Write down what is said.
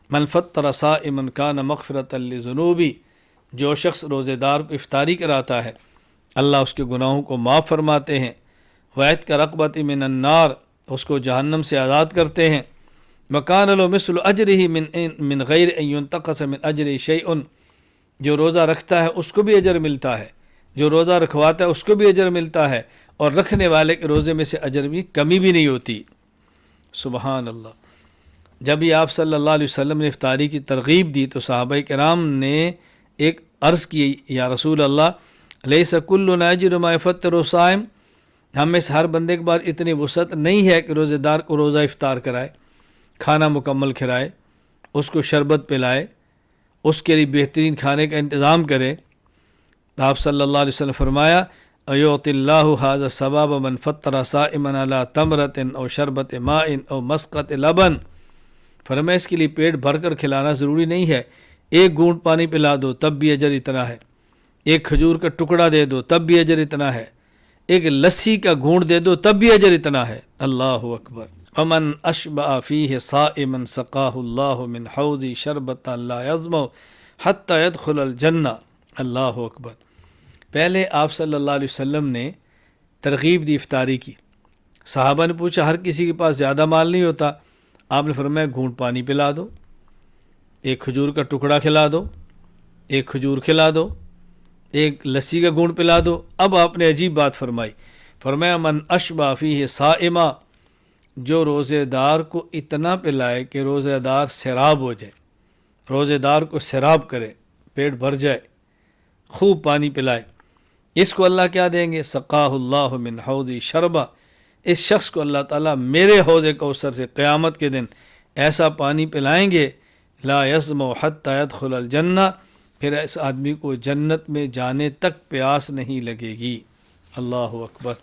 من فطر صائما کان مغفرۃ لذنوبی، جو شخص روزے دار کو افطاری کراتا ہے اللہ اس کے گناہوں کو معاف فرماتے ہیں، وعتق رقبۃ من النار، اس کو جہنم سے آزاد کرتے ہیں، وکان له مثل اجرہ من غیر ان ينتقص من اجرہ شیء، جو روزہ رکھتا ہے اس کو بھی اجر ملتا ہے، جو روزہ رکھواتا ہے اس کو بھی اجر ملتا ہے، اور رکھنے والے کے روزے میں سے اجر بھی کمی بھی نہیں ہوتی۔ سبحان اللہ۔ جب یہ آپ صلی اللہ علیہ وسلم نے افطاری کی ترغیب دی تو صحابہ کرام نے ایک عرض کی، یا رسول اللہ لیس کلنا یجد ما یفطر الصائم، ہم میں سے ہر بندے کے بعد اتنی وسعت نہیں ہے کہ روزے دار کو روزہ افطار کرائے، کھانا مکمل کھلائے، اس کو شربت پلائے، اس کے لیے بہترین کھانے کا انتظام کرے۔ تو آپ صلی اللہ علیہ وسلم فرمایا ایعطی اللہ ھذا الثواب من فطر صائما علی تمرۃ او شربۃ ماء او مسقۃ لبن، فرمایا اس کے لیے پیٹ بھر کر کھلانا ضروری نہیں ہے، ایک گھونٹ پانی پلا دو تب بھی اجر اتنا ہے، ایک کھجور کا ٹکڑا دے دو تب بھی اجر اتنا ہے، ایک لسی کا گھونٹ دے دو تب بھی اجر اتنا ہے۔ اللہ اکبر۔ ومن اشبع فیہ صائما سقاہ اللہ من حوض شربۃ لا یظمأ حتی یدخل الجنہ۔ اللہ اکبر۔ پہلے آپ صلی اللہ علیہ وسلم نے ترغیب دی افطاری کی، صحابہ نے پوچھا ہر کسی کے پاس زیادہ مال نہیں ہوتا، آپ نے فرمایا گھونٹ پانی پلا دو، ایک کھجور کا ٹکڑا کھلا دو، ایک کھجور کھلا دو، ایک لسی کا گھونٹ پلا دو۔ اب آپ نے عجیب بات فرمائی، فرمایا من اشبع فیہ صائما، جو روزے دار کو اتنا پلائے کہ روزے دار سیراب ہو جائے، روزے دار کو سیراب کرے، پیٹ بھر جائے، خوب پانی پلائے، اس کو اللہ کیا دیں گے؟ سقاہ اللہ من حوض شربہ، اس شخص کو اللہ تعالیٰ میرے حوض کوثر سے قیامت کے دن ایسا پانی پلائیں گے لا یظمأ حتی یدخل الجنہ، پھر اس آدمی کو جنت میں جانے تک پیاس نہیں لگے گی۔ اللہ اکبر۔